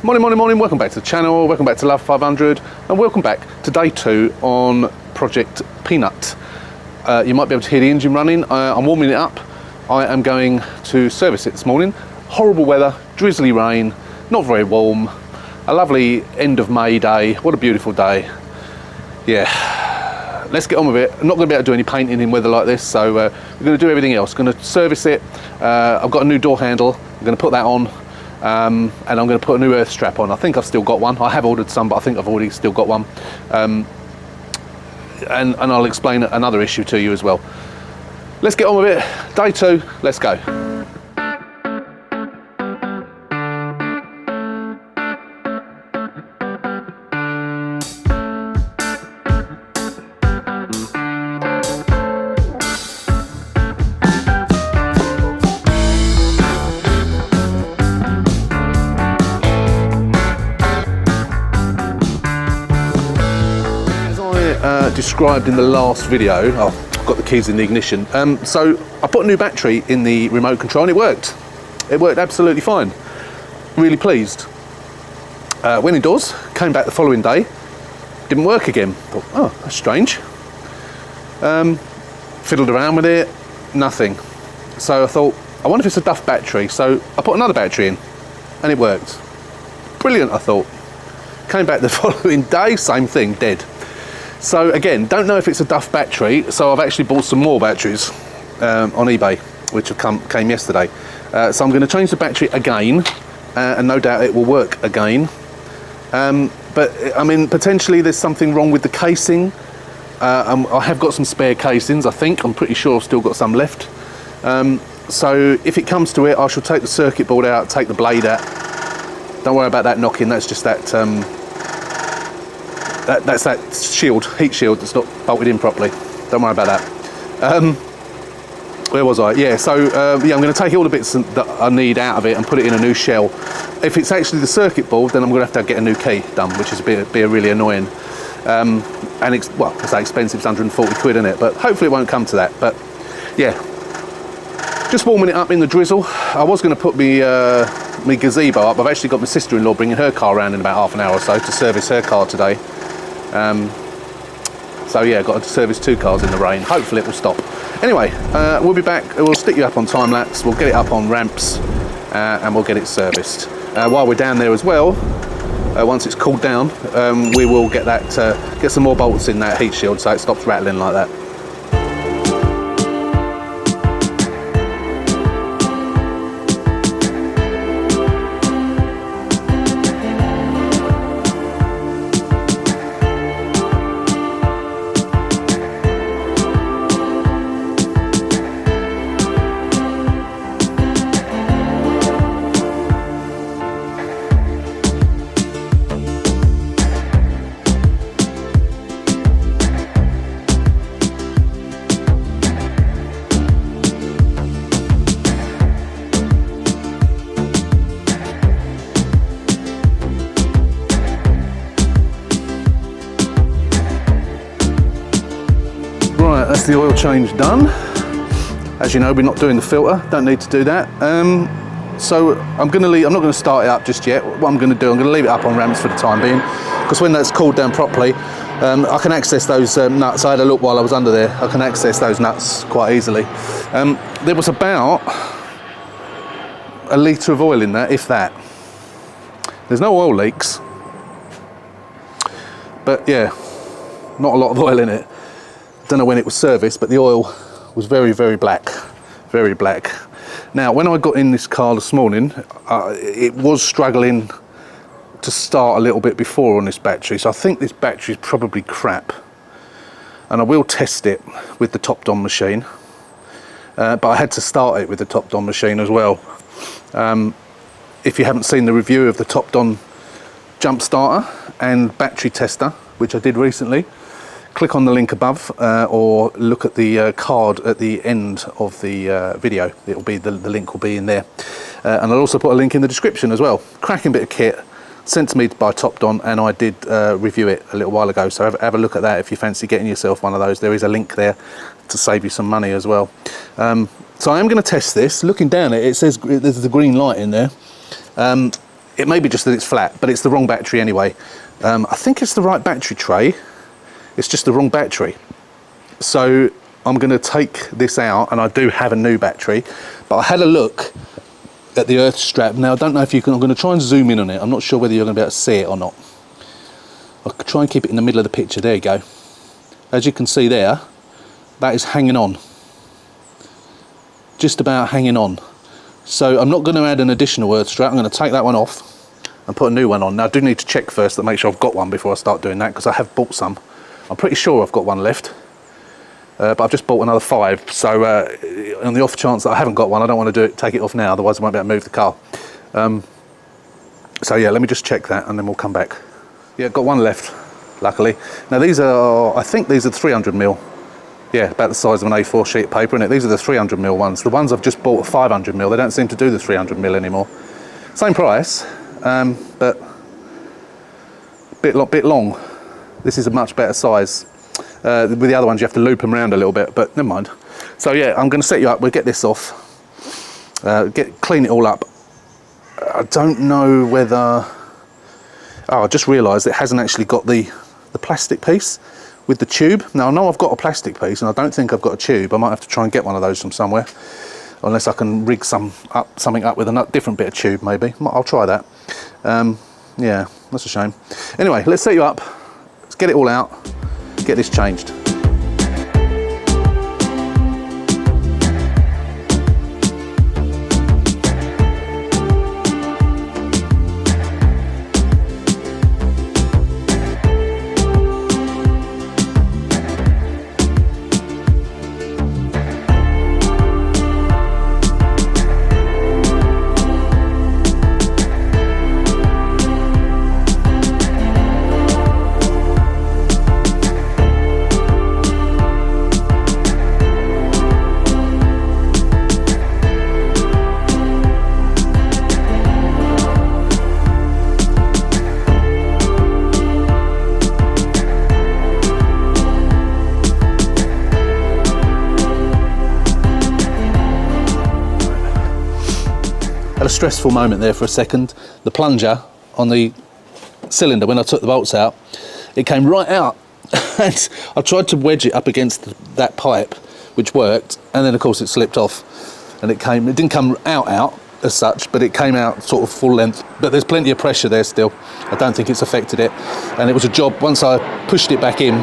Morning, welcome back to the channel, welcome back to Love 500, and welcome back to day 2 on Project Peanut. You might be able to hear the engine running. I'm warming it up. I am going to service it this morning. Horrible weather, drizzly rain, not very warm, a lovely end of May day. What a beautiful day. Yeah, let's get on with it. I'm not going to be able to do any painting in weather like this, so we're going to do everything else. Going to service it. I've got a new door handle. I'm going to put that on. And I'm going to put a new earth strap on. I think I've still got one. I have ordered some, but I think I've already still got one. And I'll explain another issue to you as well. Let's get on with it. Day 2, let's go. Described in the last video, I've got the keys in the ignition. So I put a new battery in the remote control and it worked. It worked absolutely fine. Really pleased. Went indoors, came back the following day, didn't work again. Thought, oh, that's strange. Fiddled around with it, nothing. So I thought, I wonder if it's a duff battery. So I put another battery in and it worked. Brilliant, I thought. Came back the following day, same thing, dead. So again, don't know if it's a duff battery, so I've actually bought some more batteries on eBay, which came yesterday. So I'm going to change the battery again, and no doubt it will work again. But I mean, potentially there's something wrong with the casing. I have got some spare casings, I think. I'm pretty sure I've still got some left. So if it comes to it, I shall take the circuit board out, take the blade out. Don't worry about that knocking, that's just that... That's that shield, heat shield that's not bolted in properly. Don't worry about that. Where was I? Yeah, so yeah, I'm going to take all the bits that I need out of it and put it in a new shell. If it's actually the circuit board, then I'm going to have to get a new key done, which is be really annoying. And it's, well, I say expensive, it's 140 quid in it, but hopefully it won't come to that. But yeah, just warming it up in the drizzle. I was going to put my gazebo up. I've actually got my sister-in-law bringing her car around in about half an hour or so to service her car today. So yeah, got to service 2 cars in the rain. Hopefully it will stop. Anyway, we'll be back. We'll stick you up on time lapse. We'll get it up on ramps and we'll get it serviced. While we're down there as well, once it's cooled down, we will get that get some more bolts in that heat shield so it stops rattling like that. That's the oil change done. As you know, we're not doing the filter, don't need to do that. So I'm not going to start it up just yet. What I'm going to do, I'm going to leave it up on ramps for the time being, because when that's cooled down properly, I can access those nuts. I had a look while I was under there. I can access those nuts quite easily. There was about a litre of oil in there, if that. There's no oil leaks, but yeah, not a lot of oil in it. Don't know when it was serviced, but the oil was very, very black, very black. Now, when I got in this car this morning, it was struggling to start a little bit before on this battery, so I think this battery is probably crap. And I will test it with the top-on machine, but I had to start it with the top-on machine as well. If you haven't seen the review of the top-on jump starter and battery tester, which I did recently, click on the link above or look at the card at the end of the video. It'll be the link will be in there, and I'll also put a link in the description as well. Cracking bit of kit, sent to me by Topdon, and I did review it a little while ago, so have a look at that if you fancy getting yourself one of those. There is a link there to save you some money as well. So I am going to test this. Looking down it says there's the green light in there. It may be just that it's flat, but it's the wrong battery anyway. I think it's the right battery tray, it's just the wrong battery. So I'm going to take this out, and I do have a new battery, but I had a look at the earth strap. Now I don't know if you can, I'm going to try and zoom in on it. I'm not sure whether you're going to be able to see it or not. I'll try and keep it in the middle of the picture. There you go. As you can see there, that is hanging on. Just about hanging on. So I'm not going to add an additional earth strap. I'm going to take that one off and put a new one on. Now I do need to check first to make sure I've got one before I start doing that, because I have bought some. I'm pretty sure I've got one left. But I've just bought another 5, so on the off chance that I haven't got one, I don't want to take it off now, otherwise I won't be able to move the car. So yeah, let me just check that and then we'll come back. Yeah, got one left, luckily. Now these are, I think these are 300mm. Yeah, about the size of an A4 sheet of paper, innit? These are the 300mm ones. The ones I've just bought are 500mm. They don't seem to do the 300mm anymore. Same price, but bit long. This is a much better size. With the other ones you have to loop them around a little bit, but never mind. So yeah, I'm going to set you up. We'll get this off, clean it all up. I don't know whether, I just realised it hasn't actually got the plastic piece with the tube. Now I know I've got a plastic piece, and I don't think I've got a tube. I might have to try and get one of those from somewhere, unless I can rig something up with a different bit of tube maybe. I'll try that. Yeah, that's a shame. Anyway, let's set you up. Let's get it all out. Get this changed. A stressful moment there for a second. The plunger on the cylinder, when I took the bolts out, it came right out and I tried to wedge it up against that pipe, which worked, and then of course it slipped off, and it didn't come out as such, but it came out sort of full length, but there's plenty of pressure there still. I don't think it's affected it, and it was a job, once I pushed it back in,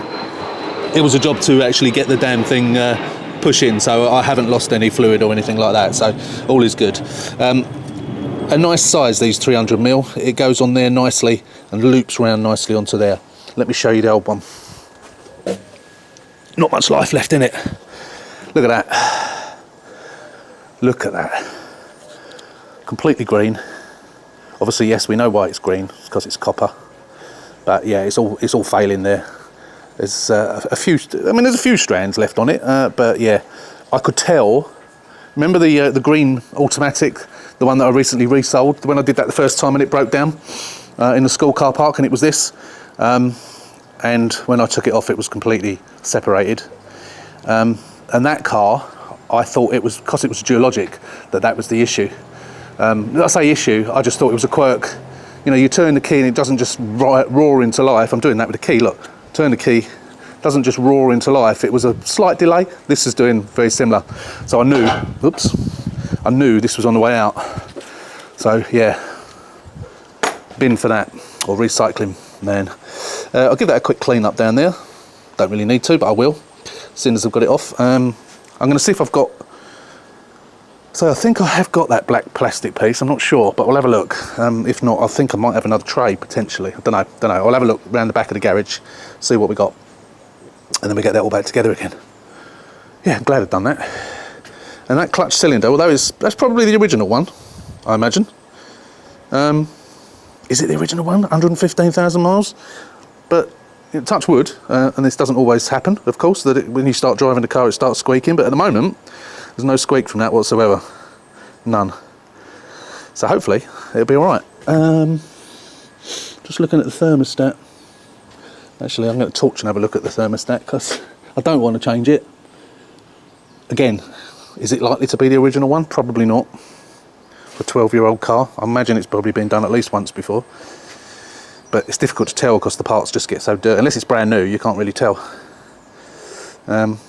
it was a job to actually get the damn thing push in, so I haven't lost any fluid or anything like that, so all is good. A nice size, these 300mm. It goes on there nicely and loops around nicely onto there. Let me show you the old one. Not much life left in it. Look at that. Look at that. Completely green. Obviously, yes, we know why it's green. It's because it's copper. But yeah, it's all failing there. There's a few. I mean, there's a few strands left on it. But yeah, I could tell. Remember the green automatic, the one that I recently resold, when I did that the first time and it broke down in the school car park, and it was this. And when I took it off, it was completely separated. And that car, I thought it was, because it was geologic, that was the issue. I say issue, I just thought it was a quirk. You know, you turn the key and it doesn't just roar into life. I'm doing that with the key, look. Turn the key, doesn't just roar into life. It was a slight delay. This is doing very similar. So I knew, I knew this was on the way out. So yeah, bin for that, or recycling man. I'll give that a quick clean up down there. Don't really need to, but I will, as soon as I've got it off. I'm gonna see if I've got, so I think I have got that black plastic piece, I'm not sure, but we'll have a look. If not, I think I might have another tray potentially. I don't know. I'll have a look around the back of the garage, see what we got, and then we get that all back together again. Yeah, I'm glad I've done that. And that clutch cylinder, well, that's probably the original one, I imagine. Is it the original one? 115,000 miles? But touch wood, and this doesn't always happen, of course, that when you start driving the car it starts squeaking, but at the moment there's no squeak from that whatsoever. None. So hopefully it'll be alright. Just looking at the thermostat. Actually, I'm going to torch and have a look at the thermostat, because I don't want to change it. Again, is it likely to be the original one? Probably not. for a 12-year-old car. I imagine it's probably been done at least once before. But it's difficult to tell because the parts just get so dirty. Unless it's brand new, you can't really tell.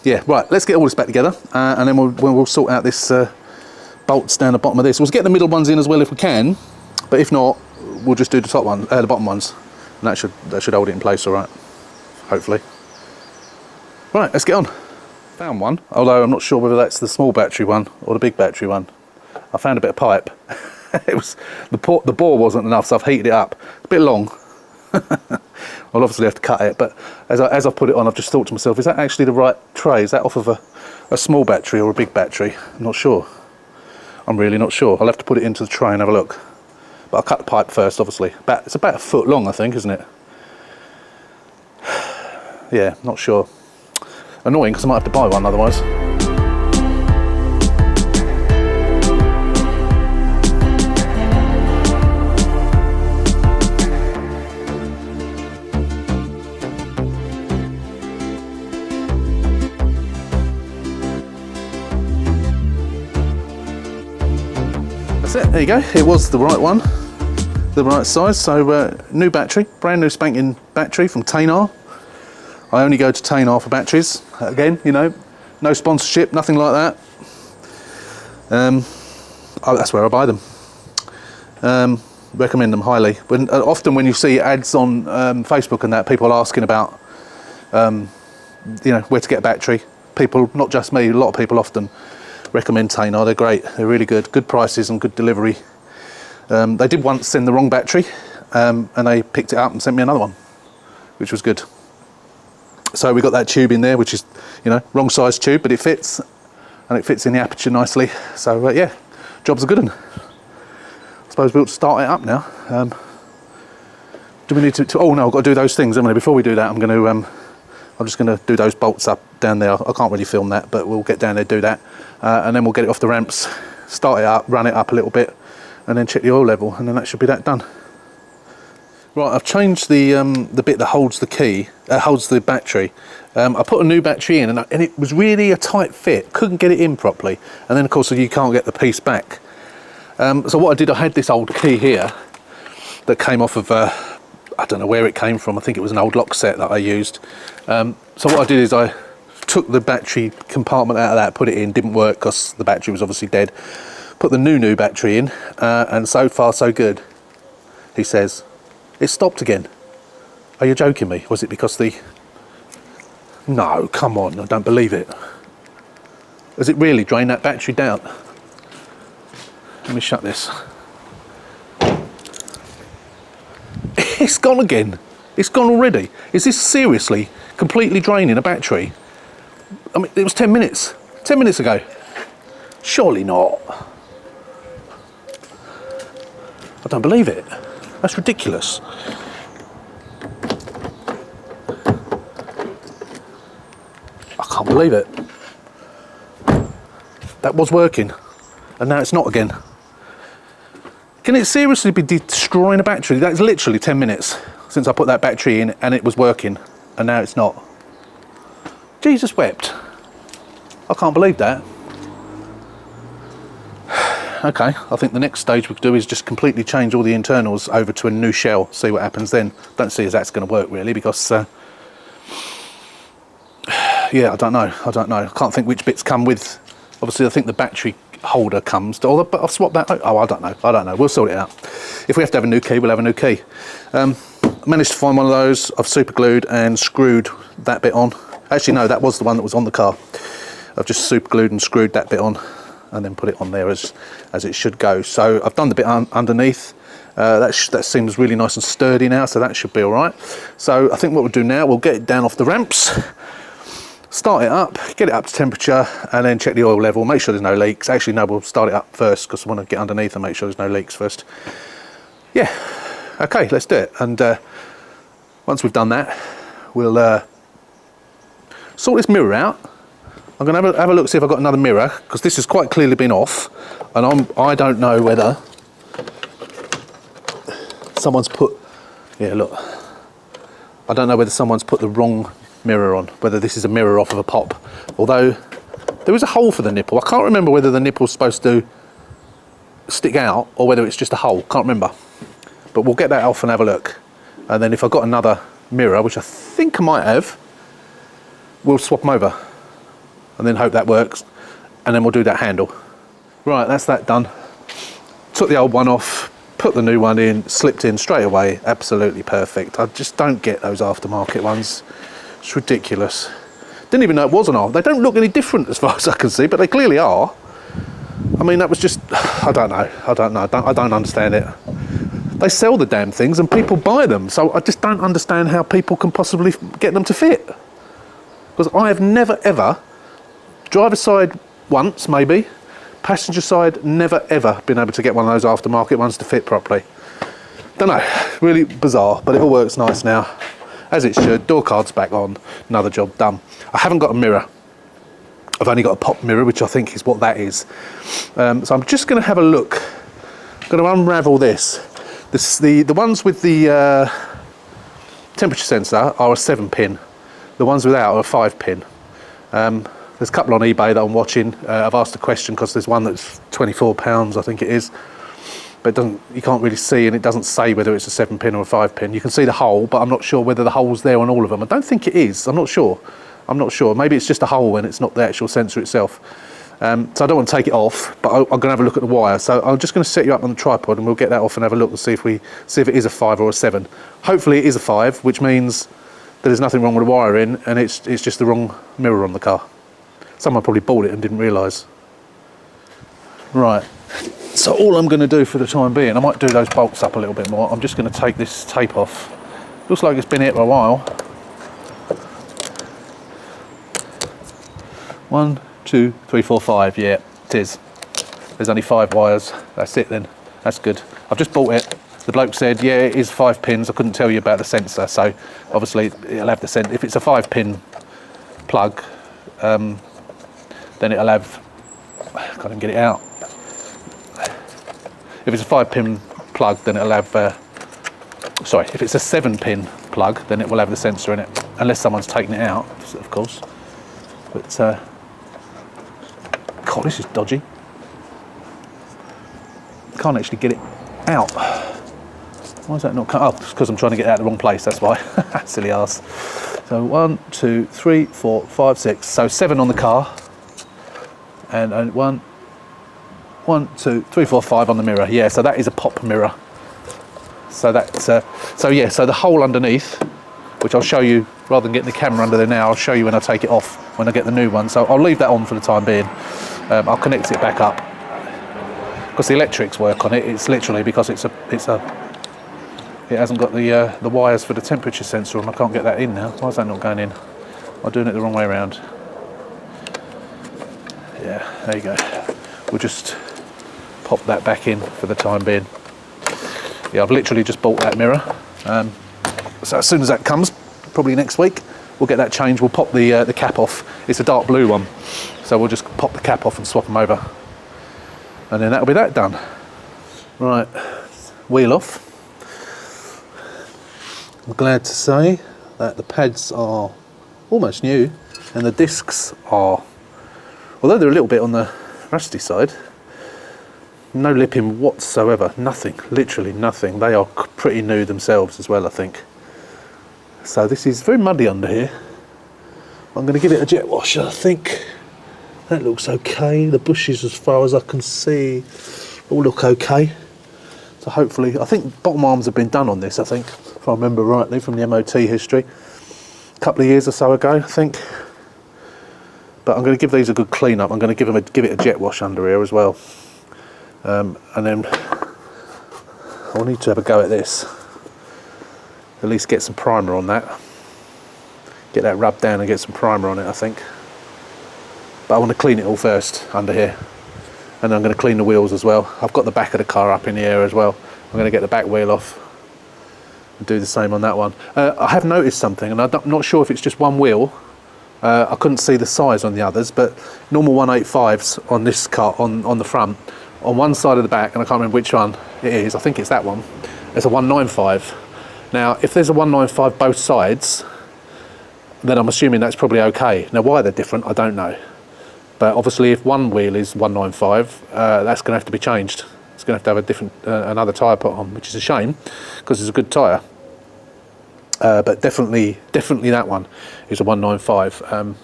Yeah, right, let's get all this back together and then we'll sort out this bolts down the bottom of this. We'll get the middle ones in as well if we can, but if not, we'll just do the top one, the bottom ones, and that should hold it in place all right, hopefully. Right, let's get on. Found one, although I'm not sure whether that's the small battery one or the big battery one. I found a bit of pipe. It was the bore wasn't enough, so I've heated it up. It's a bit long. I'll obviously have to cut it, but as I've put it on, I've just thought to myself, is that actually the right tray? Is that off of a small battery or a big battery? I'm not sure. I'm really not sure. I'll have to put it into the tray and have a look. But I'll cut the pipe first, obviously. It's about a foot long, I think, isn't it? Yeah, not sure. Annoying, because I might have to buy one otherwise. That's it, there you go. It was the right one, the right size. So new battery, brand new spanking battery from Tainar. I only go to Tainar for batteries. Again, you know, no sponsorship, nothing like that. That's where I buy them. Recommend them highly. Often when you see ads on Facebook and that, people are asking about, you know, where to get a battery. People, not just me, a lot of people often recommend Tainar. They're great. They're really good prices and good delivery. They did once send the wrong battery, and they picked it up and sent me another one, which was good. So we got that tube in there, which is, you know, wrong size tube, but it fits, and it fits in the aperture nicely. So yeah, job's a good one. I suppose we'll start it up now. Do we need to? Oh no, I've got to do those things, haven't I? Before we do that, I'm just going to do those bolts up down there. I can't really film that, but we'll get down there, do that, and then we'll get it off the ramps, start it up, run it up a little bit, and then check the oil level, and then that should be that done. Right, I've changed the bit that holds the key, holds the battery. I put a new battery in, and it was really a tight fit. Couldn't get it in properly, and then of course you can't get the piece back. So what I did, I had this old key here that came off of I don't know where it came from. I think it was an old lock set that I used. So what I did is I took the battery compartment out of that, put it in, didn't work because the battery was obviously dead. Put the new battery in, and so far so good. He says, it stopped again. Are you joking me? Was it because the... No, come on, I don't believe it. Has it really drained that battery down? Let me shut this. It's gone again. It's gone already. Is this seriously completely draining a battery? I mean, it was 10 minutes. 10 minutes ago. Surely not. I don't believe it. That's ridiculous. I can't believe it. That was working, and now it's not again. Can it seriously be destroying a battery? That's literally 10 minutes since I put that battery in and it was working, and now it's not. Jesus wept. I can't believe that. Okay, I think the next stage we could do is just completely change all the internals over to a new shell, see what happens then. Don't see as that's going to work really, because yeah, I don't know. I can't think which bits come with. Obviously I think the battery holder comes to, but I'll swap that. Oh, I don't know. We'll sort it out. If we have to have a new key, we'll have a new key. Managed to find one of those. I've super glued and screwed that bit on. Actually no, that was the one that was on the car. I've just super glued and screwed that bit on and then put it on there as it should go. So I've done the bit underneath. That seems really nice and sturdy now, so that should be all right. So I think what we'll do now, we'll get it down off the ramps, start it up, get it up to temperature, and then check the oil level, make sure there's no leaks. Actually no, we'll start it up first because I want to get underneath and make sure there's no leaks first. Yeah, okay, let's do it. And once we've done that, we'll sort this mirror out. I'm going to have a look, see if I've got another mirror, because this has quite clearly been off, and I don't know whether someone's put, yeah look, I don't know whether someone's put the wrong mirror on, whether this is a mirror off of a pop, although there is a hole for the nipple. I can't remember whether the nipple's supposed to stick out or whether it's just a hole, can't remember. But we'll get that off and have a look. And then if I've got another mirror, which I think I might have, we'll swap them over and then hope that works. And then we'll do that handle. Right, that's that done. Took the old one off, put the new one in, slipped in straight away, absolutely perfect. I just don't get those aftermarket ones. It's ridiculous. Didn't even know it was an aftermarket. They don't look any different as far as I can see, but they clearly are. I mean, that was just, I don't know, I don't understand it. They sell the damn things and people buy them, so I just don't understand how people can possibly get them to fit. Because I have never ever, driver's side once maybe, passenger side never ever been able to get one of those aftermarket ones to fit properly. Don't know, really bizarre, but it all works nice now, as it should. Door card's back on, another job done. I haven't got a mirror. I've only got a pop mirror, which I think is what that is. So I'm just going to have a look. I'm going to unravel this. The ones with the temperature sensor are a 7-pin. The ones without are a 5-pin. There's a couple on eBay that I'm watching. I've asked a question because there's one that's £24, I think it is. But it doesn't, you can't really see, and it doesn't say whether it's a 7-pin or a 5-pin. You can see the hole, but I'm not sure whether the hole's there on all of them. I don't think it is. I'm not sure. Maybe it's just a hole and it's not the actual sensor itself. So I don't want to take it off, but I'm going to have a look at the wire. So I'm just going to set you up on the tripod and we'll get that off and have a look and see if it is a 5 or a 7. Hopefully it is a 5, which means that there's nothing wrong with the wiring and it's just the wrong mirror on the car. Someone probably bought it and didn't realise. Right, so all I'm going to do for the time being, I might do those bolts up a little bit more. I'm just going to take this tape off. Looks like it's been here for a while. 1, 2, 3, 4, 5. Yeah, it is. There's only 5 wires. That's it then. That's good. I've just bought it. The bloke said, yeah, it is 5 pins. I couldn't tell you about the sensor, so obviously it'll have the sensor. If it's a 5-pin plug, then it'll have. I can't even get it out. If it's a 5-pin plug, then it'll have. Sorry, if it's a 7-pin plug, then it will have the sensor in it, unless someone's taken it out, of course. But. God, this is dodgy. Can't actually get it out. Why is that not coming? Oh, it's because I'm trying to get it out of the wrong place, that's why. Silly ass. So 1, 2, 3, 4, 5, 6. So 7 on the car. And 1, 2, 3, 4, 5 on the mirror. Yeah, so that is a pop mirror. So that's, so the hole underneath, which I'll show you, rather than getting the camera under there now, I'll show you when I take it off, when I get the new one. So I'll leave that on for the time being. I'll connect it back up because the electrics work on it. It's literally because it hasn't got the wires for the temperature sensor, and I can't get that in now. Why is that not going in? I'm doing it the wrong way around. Yeah, there you go. We'll just pop that back in for the time being. Yeah, I've literally just bought that mirror. So as soon as that comes, probably next week, we'll get that changed. We'll pop the cap off. It's a dark blue one, so we'll just pop the cap off and swap them over, and then that'll be that done. Right, wheel off. I'm glad to say that the pads are almost new, and the discs are, although they're a little bit on the rusty side, no lipping whatsoever. Nothing, literally nothing. They are pretty new themselves as well, I think. So this is very muddy under here. I'm going to give it a jet wash. I think that looks okay. The bushes, as far as I can see, all look okay. So hopefully, I think bottom arms have been done on this, I think, if I remember rightly from the MOT history. A couple of years or so ago, I think. But I'm going to give these a good clean up. I'm going to give it a jet wash under here as well. And then I'll need to have a go at this. At least get some primer on that. Get that rubbed down and get some primer on it, I think. But I want to clean it all first under here. And then I'm going to clean the wheels as well. I've got the back of the car up in the air as well. I'm going to get the back wheel off and do the same on that one. I have noticed something, and I'm not sure if it's just one wheel. I couldn't see the size on the others, but normal 185s on this car, on the front, on one side of the back, and I can't remember which one it is, I think it's that one, there's a 195. Now, if there's a 195 both sides, then I'm assuming that's probably okay. Now, why they're different, I don't know. But obviously, if one wheel is 195, that's going to have to be changed. It's going to have a different, another tyre put on, which is a shame because it's a good tyre. But definitely that one is a 195.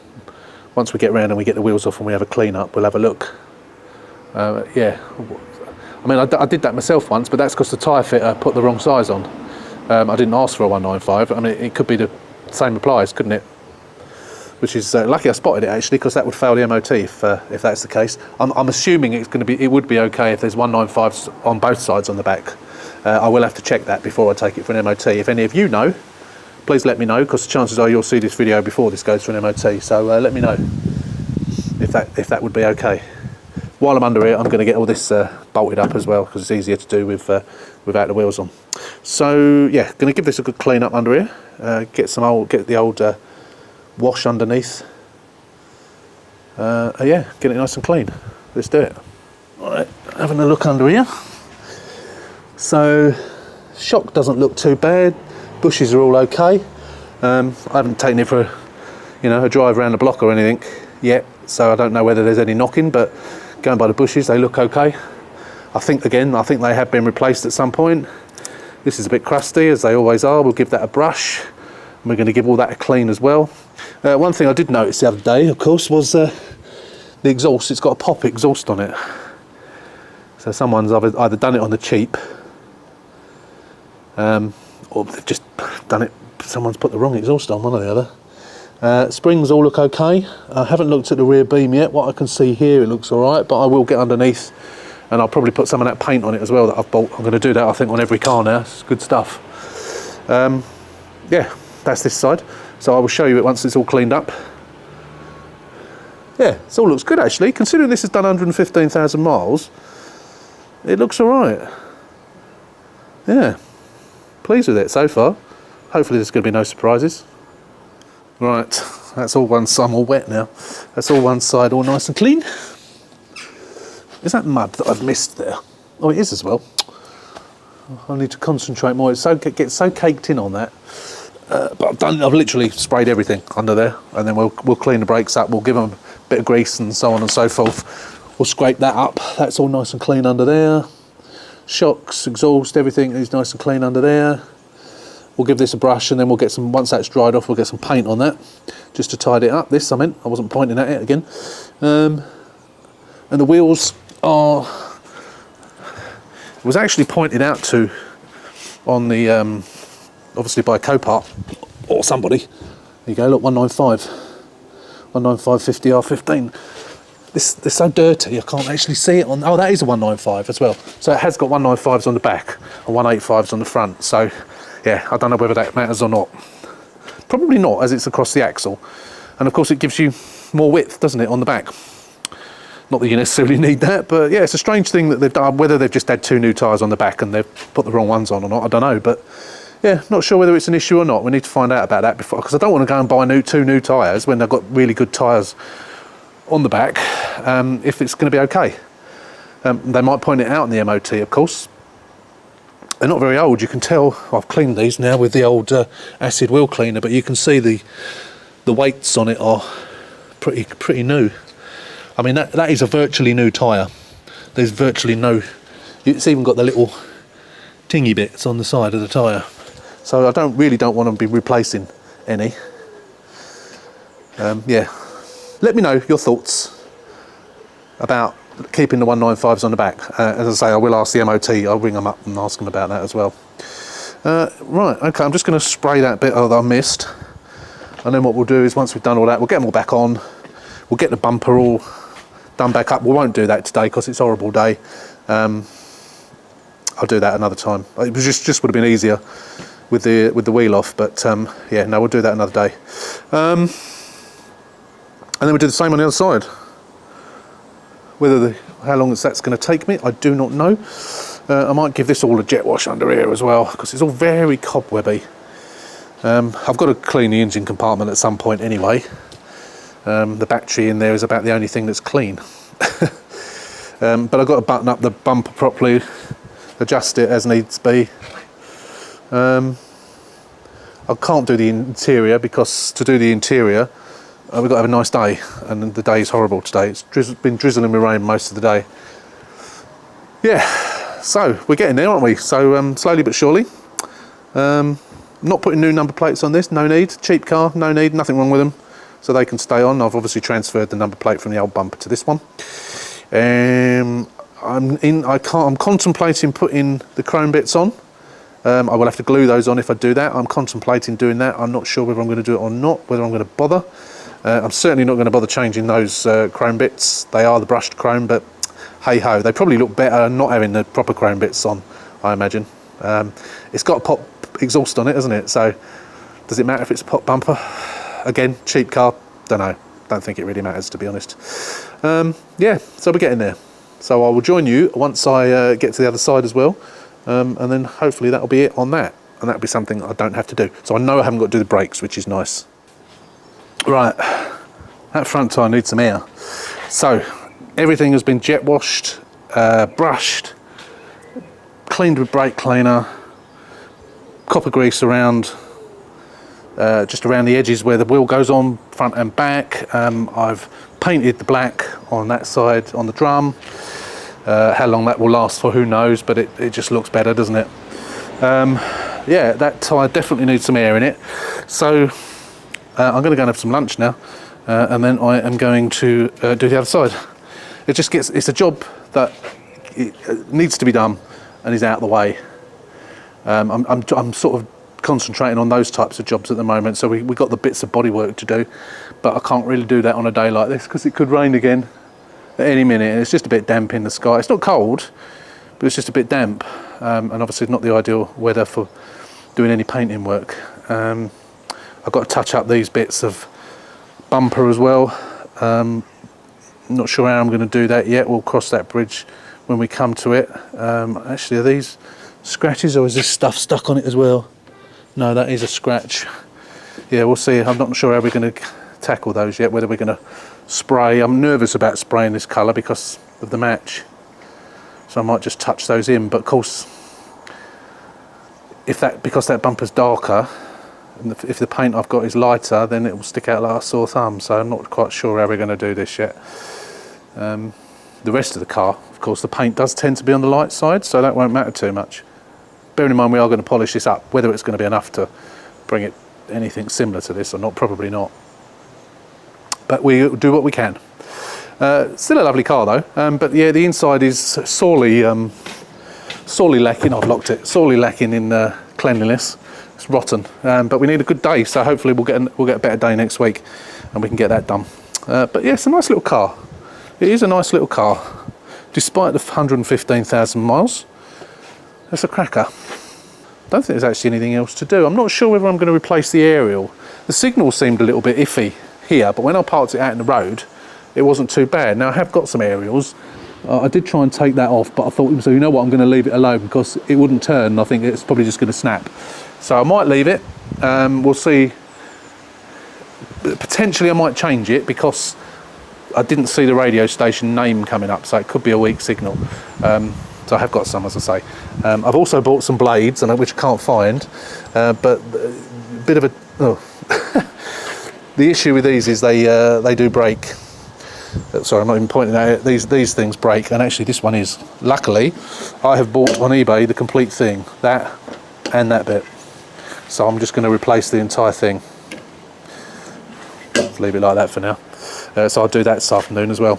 Once we get around and we get the wheels off and we have a clean up, we'll have a look. Yeah, I mean, I did that myself once, but that's because the tyre fitter put the wrong size on. I didn't ask for a 195. I mean, it could be the same applies, couldn't it? Which is lucky I spotted it actually, because that would fail the MOT if that's the case. I'm assuming it's going to be, it would be okay if there's 195s on both sides on the back. I will have to check that before I take it for an MOT. If any of you know, please let me know, because the chances are you'll see this video before this goes for an MOT. So let me know if that would be okay. While I'm under here, I'm going to get all this bolted up as well, because it's easier to do without the wheels on. So yeah, going to give this a good clean up under here. Get the old wash underneath. Yeah, get it nice and clean. Let's do it. All right, having a look under here. So shock doesn't look too bad. Bushes are all okay. I haven't taken it for a drive around the block or anything yet, so I don't know whether there's any knocking, but going by the bushes, they look okay. I think they have been replaced at some point. This is a bit crusty, as they always are. We'll give that a brush. We're going to give all that a clean as well. One thing I did notice the other day, of course, was the exhaust. It's got a pop exhaust on it. So someone's either done it on the cheap, or they've just done it, someone's put the wrong exhaust on, one or the other. Springs all look okay. I haven't looked at the rear beam yet. What I can see here, it looks all right, but I will get underneath and I'll probably put some of that paint on it as well that I've bought. I'm going to do that, I think, on every car now. It's good stuff. Yeah, that's this side. So I will show you it once it's all cleaned up. Yeah, it all looks good actually. Considering this has done 115,000 miles, it looks all right. Yeah, pleased with it so far. Hopefully there's going to be no surprises. Right, that's all one side. I'm all wet now. That's all one side, all nice and clean. Is that mud that I've missed there? Oh, it is as well. I need to concentrate more. It gets so caked in on that. But I've literally sprayed everything under there, and then we'll clean the brakes up. We'll give them a bit of grease and so on and so forth. We'll scrape that up. That's all nice and clean under there. Shocks, exhaust, everything is nice and clean under there. We'll give this a brush, and then we'll get some, once that's dried off, we'll get some paint on that just to tidy it up. This, I meant, I wasn't pointing at it again. And the wheels are, it was actually pointed out to on the, obviously by Copart or somebody. There you go, look, 195 50 R15. They're so dirty, I can't actually see it on. Oh, that is a 195 as well. So it has got 195s on the back and 185s on the front. So yeah, I don't know whether that matters or not. Probably not, as it's across the axle. And of course it gives you more width, doesn't it, on the back. Not that you necessarily need that, but yeah, it's a strange thing that they've done. Whether they've just had 2 new tyres on the back and they've put the wrong ones on or not, I don't know. But yeah, not sure whether it's an issue or not. We need to find out about that before, because I don't want to go and buy 2 new tyres when they've got really good tyres on the back, if it's going to be okay. They might point it out in the MOT, of course. They're not very old. You can tell. I've cleaned these now with the old acid wheel cleaner, but you can see the weights on it are pretty new. I mean, that is a virtually new tyre. There's virtually no. It's even got the little tingy bits on the side of the tyre. So I really don't want to be replacing any. Yeah. Let me know your thoughts about keeping the 195s on the back. As I say, I will ask the MOT. I'll ring them up and ask them about that as well. Right, okay, I'm just going to spray that bit that I missed. And then what we'll do is, once we've done all that, we'll get them all back on. We'll get the bumper all done back up. We won't do that today because it's a horrible day. I'll do that another time. It was just would have been easier with the wheel off, but yeah, no, we'll do that another day. And then we'll do the same on the other side. How long that's going to take me, I do not know. I might give this all a jet wash under here as well, because it's all very cobwebby. I've got to clean the engine compartment at some point anyway. The battery in there is about the only thing that's clean. But I've got to button up the bumper properly, adjust it as needs be. I can't do the interior, because to do the interior, we've got to have a nice day, and the day is horrible today. It's been drizzling with rain most of the day. Yeah, So we're getting there, aren't we? So slowly but surely. Not putting new number plates on this, no need. Cheap car, no need, nothing wrong with them. So they can stay on. I've obviously transferred the number plate from the old bumper to this one. I'm contemplating putting the chrome bits on. I will have to glue those on if I do that. I'm contemplating doing that. I'm not sure whether I'm going to do it or not, whether I'm going to bother. I'm certainly not going to bother changing those chrome bits. They are the brushed chrome, but hey ho, they probably look better not having the proper chrome bits on, I imagine. It's got a pop exhaust on it, isn't it? So does it matter if it's a pop bumper? Again, cheap car, don't know. Don't think it really matters, to be honest. Yeah, so we're getting there. So I will join you once I get to the other side as well. And then hopefully that'll be it on that. And that'll be something I don't have to do. So I know I haven't got to do the brakes, which is nice. Right, that front tyre needs some air. So everything has been jet washed, brushed, cleaned with brake cleaner, copper grease around, just around the edges where the wheel goes on, front and back. I've painted the black on that side on the drum. How long that will last for, who knows, but it just looks better, doesn't it? Yeah, that tyre definitely needs some air in it. So I'm going to go and have some lunch now, and then I am going to do the other side. It's a job that it needs to be done and is out of the way. I'm sort of concentrating on those types of jobs at the moment, so we got the bits of bodywork to do, but I can't really do that on a day like this because it could rain again at any minute, and it's just a bit damp in the sky. It's not cold, but it's just a bit damp, and obviously not the ideal weather for doing any painting work. I've got to touch up these bits of bumper as well. Not sure how I'm going to do that yet. We'll cross that bridge when we come to it. Actually, are these scratches or is this stuff stuck on it as well? No, that is a scratch. Yeah, we'll see. I'm not sure how we're going to tackle those yet, whether we're going to spray. I'm nervous about spraying this colour because of the match, so I might just touch those in. But of course, because that bumper's darker, and if the paint I've got is lighter, then it will stick out like a sore thumb. So I'm not quite sure how we're going to do this yet. The rest of the car, of course, the paint does tend to be on the light side, so that won't matter too much. Bearing in mind we are going to polish this up. Whether it's going to be enough to bring it anything similar to this or not, probably not. But we do what we can. Still a lovely car though, but yeah, the inside is sorely lacking. I've locked it. Sorely lacking in cleanliness. It's rotten, but we need a good day, so hopefully we'll get a better day next week, and we can get that done. But yeah, it's a nice little car. It is a nice little car, despite the 115,000 miles. It's a cracker. Don't think there's actually anything else to do. I'm not sure whether I'm going to replace the aerial. The signal seemed a little bit iffy here, but when I parked it out in the road, it wasn't too bad. Now I have got some aerials. I did try and take that off, but I thought, so you know what, I'm going to leave it alone because it wouldn't turn. I think it's probably just going to snap. So I might leave it. We'll see. Potentially I might change it because I didn't see the radio station name coming up, so it could be a weak signal. So I have got some, as I say. I've also bought some blades, which I can't find, but a bit of a... The issue with these is they do break. Sorry, I'm not even pointing at it. These things break, and actually this one is. Luckily, I have bought on eBay the complete thing, that and that bit. So I'm just going to replace the entire thing. Let's leave it like that for now. So I'll do that this afternoon as well.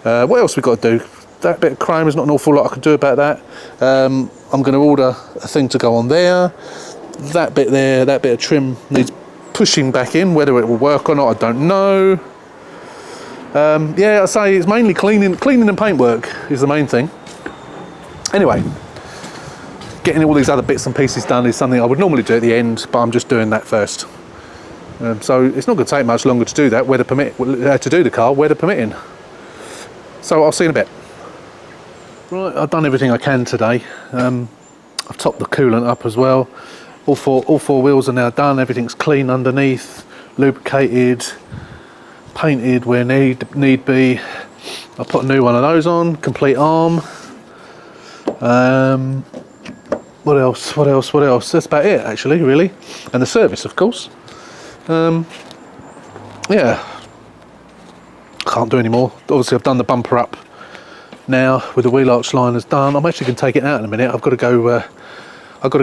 What else we've got to do? That bit of chrome, is not an awful lot I can do about that. I'm going to order a thing to go on there. That bit there, that bit of trim needs pushing back in. Whether it will work or not, I don't know. Yeah, I say it's mainly cleaning and paint work is the main thing. Anyway, getting all these other bits and pieces done is something I would normally do at the end, but I'm just doing that first. So it's not going to take much longer to do that, to do the car, weather permitting. So I'll see you in a bit. Right, I've done everything I can today. I've topped the coolant up as well. All four wheels are now done. Everything's clean underneath, lubricated, painted where need be. I'll put a new one of those on, complete arm. What else? That's about it actually, really. And the service, of course. Yeah, can't do any more. Obviously I've done the bumper up Now, with the wheel arch liners done, I'm actually going to take it out in a minute. I've got to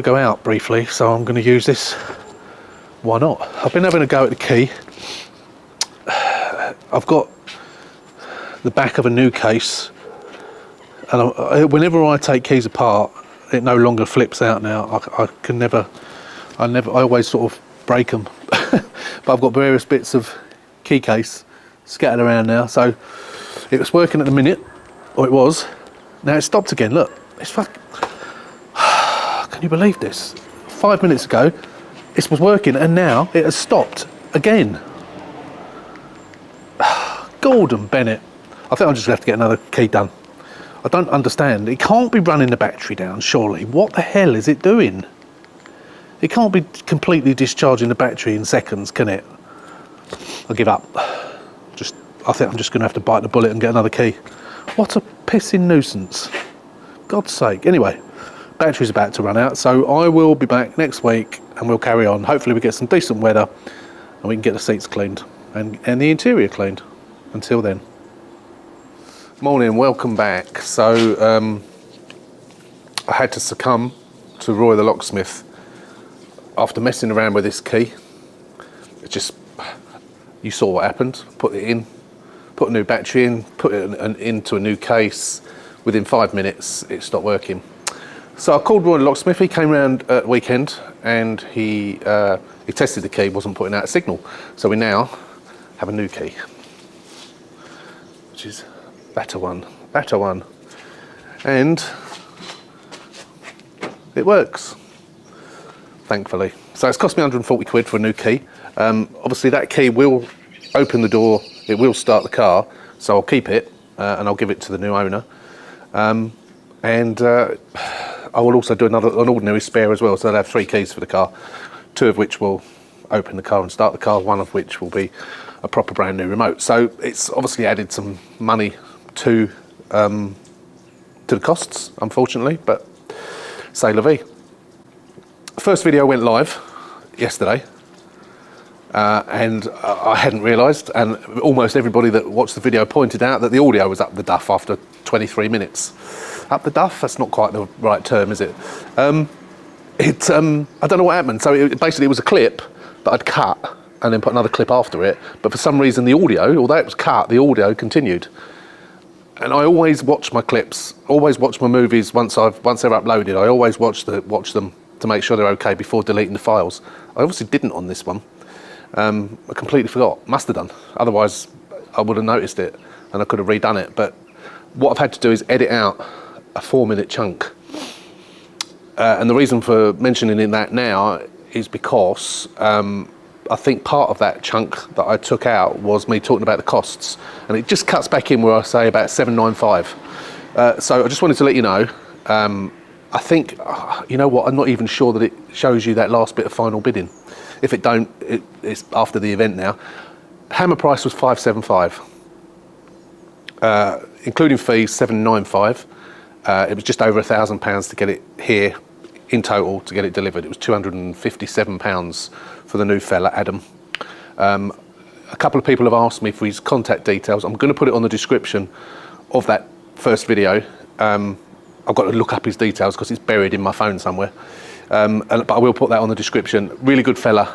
go out briefly, so I'm going to use this. Why not? I've been having a go at the key. I've got the back of a new case, and whenever I take keys apart, it no longer flips out now. I always sort of break them. But I've got various bits of key case scattered around now, so it was working at the minute, or it was. Now it stopped again. Look, it's fucking. Can you believe this? 5 minutes ago, this was working, and now it has stopped again. Gordon Bennett. I think I'm just going to have to get another key done. I don't understand. It can't be running the battery down, surely. What the hell is it doing? It can't be completely discharging the battery in seconds, can it? I'll give up. I think I'm just going to have to bite the bullet and get another key. What a pissing nuisance. God's sake. Anyway, battery's about to run out, so I will be back next week and we'll carry on. Hopefully we get some decent weather and we can get the seats cleaned and the interior cleaned. Until then. Morning, welcome back. So I had to succumb to Roy the locksmith after messing around with this key. It just, you saw what happened. Put it in, put a new battery in, put it into a new case. Within 5 minutes it stopped working. So I called Roy the locksmith. He came round at the weekend and he tested the key, wasn't putting out a signal. So we now have a new key, which is better one, and it works, thankfully. So it's cost me 140 quid for a new key. Obviously that key will open the door, it will start the car, so I'll keep it and I'll give it to the new owner. I will also do an ordinary spare as well, so they'll have 3 keys for the car, 2 of which will open the car and start the car, 1 of which will be a proper brand new remote. So it's obviously added some money to the costs, unfortunately, but c'est la vie. First video went live yesterday, and I hadn't realised, and almost everybody that watched the video pointed out that the audio was up the duff after 23 minutes. Up the duff? That's not quite the right term, is it? I don't know what happened. So basically it was a clip that I'd cut and then put another clip after it, but for some reason the audio, although it was cut, the audio continued. And I always watch my clips, always watch my movies once they're uploaded. I always watch them to make sure they're okay before deleting the files. I obviously didn't on this one. I completely forgot. Must have done. Otherwise, I would have noticed it and I could have redone it. But what I've had to do is edit out a 4-minute chunk. And the reason for mentioning that now is because I think part of that chunk that I took out was me talking about the costs, and it just cuts back in where I say about 795. So I just wanted to let you know. I think, you know what, I'm not even sure that it shows you that last bit of final bidding. If it don't, it's after the event now. Hammer price was 575, including fees 795. It was just over £1,000 to get it here in total to get it delivered. It was £257 for the new fella, Adam. A couple of people have asked me for his contact details. I'm going to put it on the description of that first video. I've got to look up his details because it's buried in my phone somewhere. But I will put that on the description. Really good fella.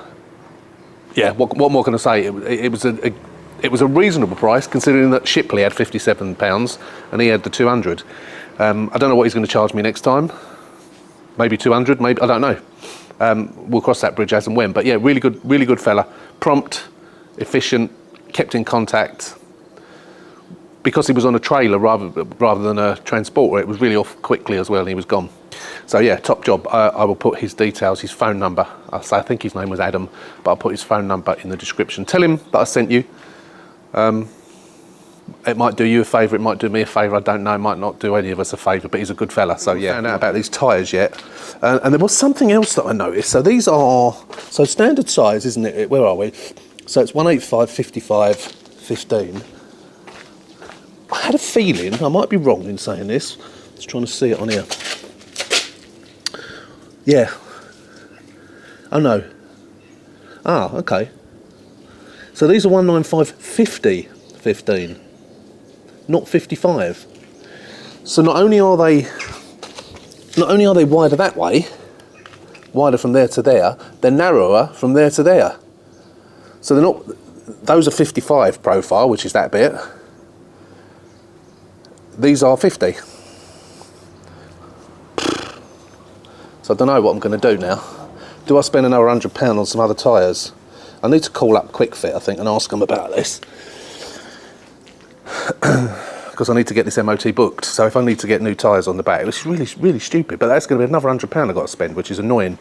Yeah, what more can I say? It was a reasonable price considering that Shipley had £57 and he had the 200. I don't know what he's going to charge me next time. Maybe 200, maybe, I don't know. We'll cross that bridge as and when. But yeah, really good fella. Prompt, efficient, kept in contact. Because he was on a trailer rather than a transporter, it was really off quickly as well, and he was gone. So yeah, top job. I will put his details, his phone number. I think his name was Adam, but I'll put his phone number in the description. Tell him that I sent you. It might do you a favour, it might do me a favour, I don't know, it might not do any of us a favour, but he's a good fella, so yeah. I found out about these tyres yet. And there was something else that I noticed. So these are, so standard size, isn't it? Where are we? So it's 185, 55, 15. I had a feeling, I might be wrong in saying this, just trying to see it on here. Yeah. Oh no. Ah, okay. So these are 195, 50, 15. Not 55. So not only are they wider that way, wider from there to there, they're narrower from there to there. So they're not, those are 55 profile, which is that bit. These are 50. So I don't know what I'm going to do now. Do I spend another £100 on some other tyres? I need to call up Quick Fit, I think, and ask them about this. Because I need to get this MOT booked. So if I need to get new tyres on the back, it's really, really stupid. But that's going to be another £100 I've got to spend, which is annoying.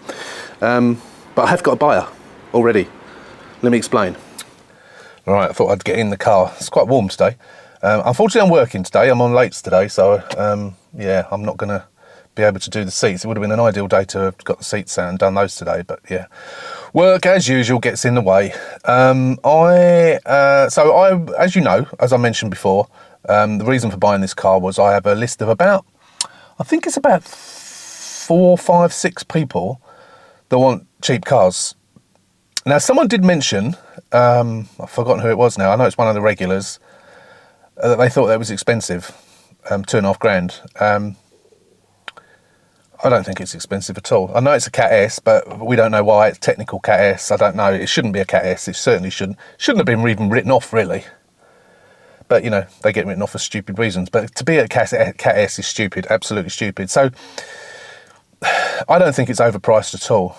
But I have got a buyer already. Let me explain. All right, I thought I'd get in the car. It's quite warm today. Unfortunately, I'm working today. I'm on lates today, so yeah, I'm not going to be able to do the seats. It would have been an ideal day to have got the seats out and done those today, but yeah, work as usual gets in the way. As you know, as I mentioned before, the reason for buying this car was I have a list of about, I think it's about 4, 5, 6 people that want cheap cars. Now, someone did mention, I've forgotten who it was now. I know it's one of the regulars. That they thought that was expensive, £2.5 grand. I don't think it's expensive at all. I know it's a Cat S, but we don't know why it's technical Cat S. I don't know. It shouldn't be a Cat S. It certainly shouldn't have been even written off, really. But, you know, they get written off for stupid reasons. But to be a Cat S is stupid, absolutely stupid. So I don't think it's overpriced at all.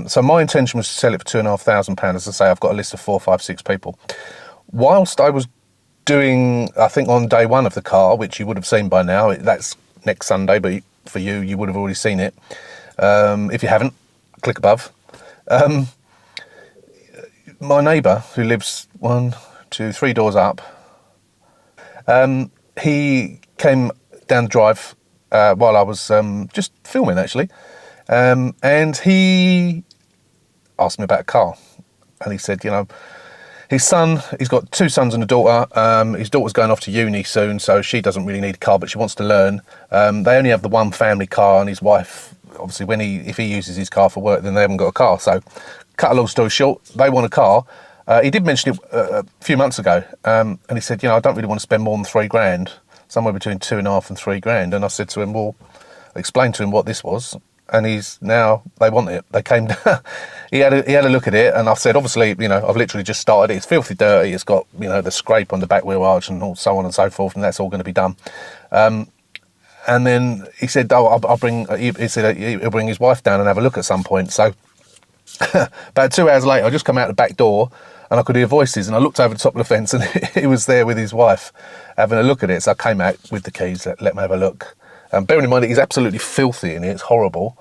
So my intention was to sell it for £2,500. As I say, I've got a list of 4, 5, 6 people. Whilst I was doing, I think on day one of the car, which you would have seen by now, that's next Sunday, but for you would have already seen it. If you haven't, click above. My neighbour, who lives 1, 2, 3 doors up, he came down the drive while I was just filming, actually, and he asked me about a car, and he said, you know, his son, he's got 2 sons and a daughter. His daughter's going off to uni soon, so she doesn't really need a car, but she wants to learn. They only have the one family car, and his wife, obviously, if he uses his car for work, then they haven't got a car. So, cut a long story short, they want a car. He did mention it a few months ago, and he said, you know, I don't really want to spend more than 3 grand, somewhere between 2.5 and 3 grand. And I said to him, well, explain to him what this was. And they want it. They came down, he had a look at it, and I said, obviously, you know, I've literally just started it. It's filthy dirty. It's got, you know, the scrape on the back wheel arch and so on and so forth, and that's all going to be done. And then he said, oh, he said he'll bring his wife down and have a look at some point. So about 2 hours later, I just come out the back door, and I could hear voices, and I looked over the top of the fence, and he was there with his wife having a look at it. So I came out with the keys, let me have a look. Bearing in mind, it is absolutely filthy in it. It's horrible.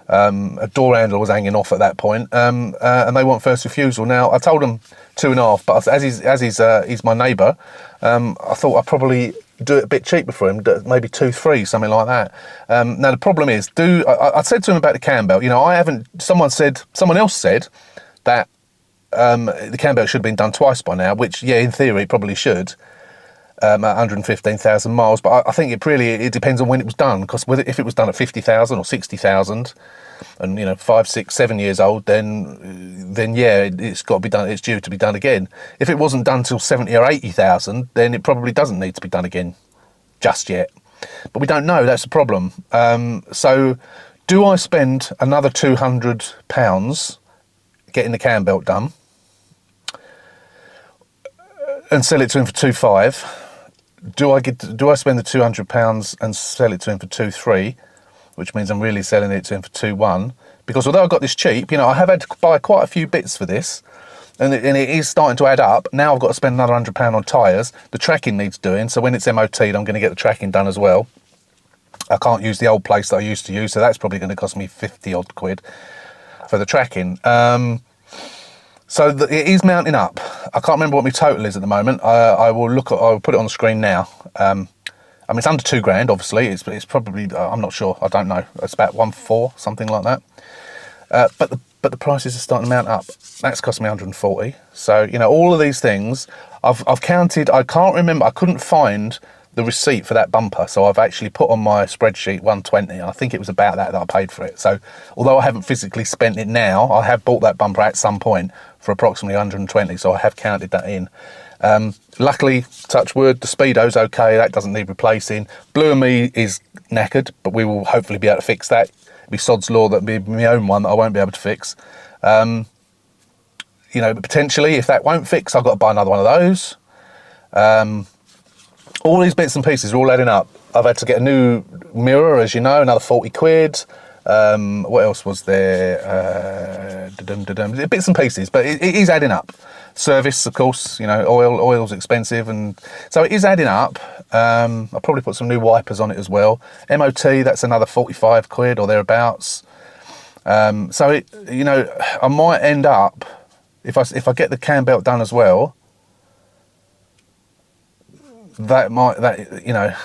A door handle was hanging off at that point, and they want first refusal. Now, I told them 2.5, but as he's my neighbour, I thought I'd probably do it a bit cheaper for him, maybe 2, 3, something like that. Now, the problem is, I said to him about the cam belt. You know, someone else said that the cam belt should have been done twice by now, which, yeah, in theory, it probably should. At 115,000 miles, but I think it depends on when it was done, because if it was done at 50,000 or 60,000 and, you know, 5, 6, 7 years old, then yeah, it's got to be done. It's due to be done again. If it wasn't done till 70 or 80,000, then it probably doesn't need to be done again just yet. But we don't know. That's the problem. So do I spend another £200 getting the cam belt done and sell it to him for 2.5? Do I spend the £200 and sell it to him for 2.3, which means I'm really selling it to him for 2.1? Because although I got this cheap, you know, I have had to buy quite a few bits for this, and it is starting to add up. Now I've got to spend another £100 on tyres. The tracking needs doing, so when it's MOT'd, I'm going to get the tracking done as well. I can't use the old place that I used to use, so that's probably going to cost me 50 odd quid for the tracking. So it is mounting up. I can't remember what my total is at the moment. I'll put it on the screen now. I mean, it's under 2 grand, obviously. It's probably, I'm not sure. I don't know. It's about 1.4, something like that. But the prices are starting to mount up. That's cost me 140. So, you know, all of these things, I've counted. I can't remember. I couldn't find the receipt for that bumper, so I've actually put on my spreadsheet 120. I think it was about that I paid for it. So although I haven't physically spent it now, I have bought that bumper at some point for approximately 120, so I have counted that in. Luckily, touch wood, the speedo's okay, that doesn't need replacing. Blue and Me is knackered, but we will hopefully be able to fix that. It'll be sod's law, that'll be my own one that I won't be able to fix. You know, but potentially, if that won't fix, I've got to buy another one of those. All these bits and pieces are all adding up. I've had to get a new mirror, as you know, another 40 quid. What else was there? Bits and pieces, but it is adding up. Service, of course, you know, oil's expensive, and so it is adding up. I'll probably put some new wipers on it as well. MOT, that's another 45 quid or thereabouts. So it, you know, I might end up, if I get the cam belt done as well, you know,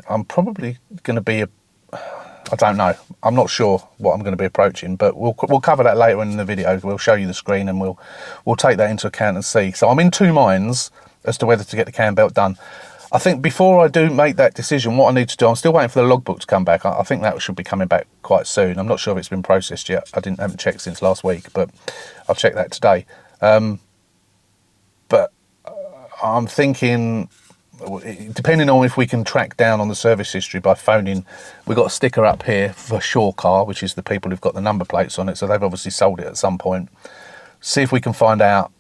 I'm probably going to be I don't know. I'm not sure what I'm going to be approaching, but we'll cover that later in the video. We'll show you the screen and we'll take that into account and see. So I'm in two minds as to whether to get the cam belt done. I think before I do make that decision, what I need to do, I'm still waiting for the logbook to come back. I think that should be coming back quite soon. I'm not sure if it's been processed yet. I haven't checked since last week, but I'll check that today. But I'm thinking, depending on if we can track down on the service history by phoning, we've got a sticker up here for Shore Car, which is the people who've got the number plates on it, so they've obviously sold it at some point. See if we can find out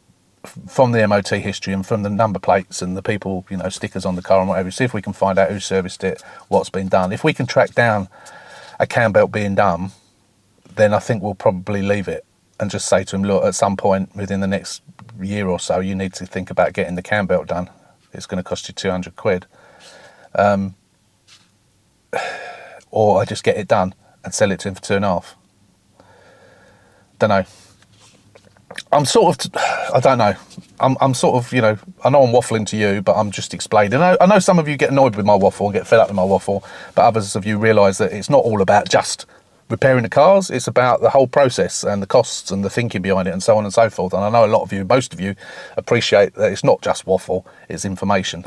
from the MOT history and from the number plates and the people, you know, stickers on the car and whatever, see if we can find out who serviced it, what's been done. If we can track down a cam belt being done, then I think we'll probably leave it and just say to him, look, at some point within the next year or so, you need to think about getting the cam belt done. It's going to cost you 200 quid. Or I just get it done and sell it to him for 2.5. Don't know. I'm sort of, I don't know. I'm sort of, you know, I know I'm waffling to you, but I'm just explaining. I know some of you get annoyed with my waffle and get fed up with my waffle, but others of you realise that it's not all about just repairing the cars. It's about the whole process and the costs and the thinking behind it and so on and so forth. And I know a lot of you, most of you, appreciate that it's not just waffle, it's information.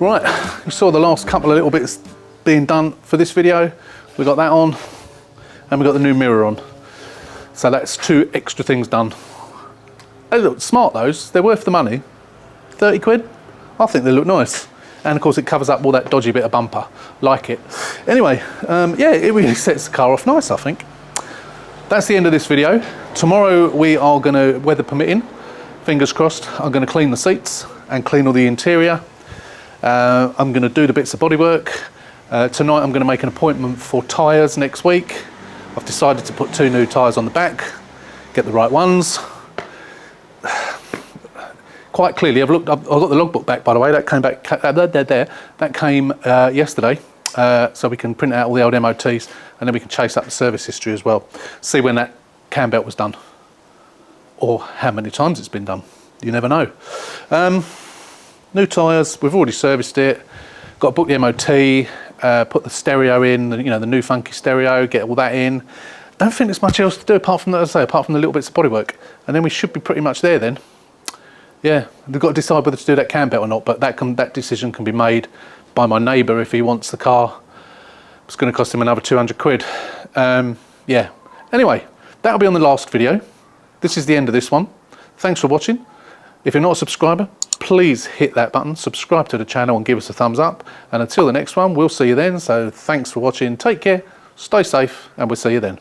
Right, you saw the last couple of little bits being done for this video. We got that on and we got the new mirror on. So that's 2 extra things done. They look smart, those. They're worth the money. 30 quid? I think they look nice. And of course it covers up all that dodgy bit of bumper. Like it. Anyway, yeah, it really sets the car off nice, I think. That's the end of this video. Tomorrow we are going to, weather permitting, fingers crossed, I'm going to clean the seats and clean all the interior. I'm going to do the bits of bodywork. Tonight I'm going to make an appointment for tyres next week. I've decided to put 2 new tyres on the back, get the right ones. Quite clearly, I've got the logbook back, by the way. That came back that came yesterday, so we can print out all the old MOTs and then we can chase up the service history as well. See when that cam belt was done, or how many times it's been done. You never know. New tyres, we've already serviced it. got to book the MOT, put the stereo in, you know, the new funky stereo, get all that in. Don't think there's much else to do apart from that, as I say, apart from the little bits of bodywork. And then we should be pretty much there then. Yeah, we've got to decide whether to do that cam belt or not, but that decision can be made by my neighbour if he wants the car. It's going to cost him another 200 quid. Yeah, anyway, that'll be on the last video. This is the end of this one. Thanks for watching. If you're not a subscriber, please hit that button, subscribe to the channel and give us a thumbs up. And until the next one, we'll see you then. So thanks for watching, take care, stay safe, and we'll see you then.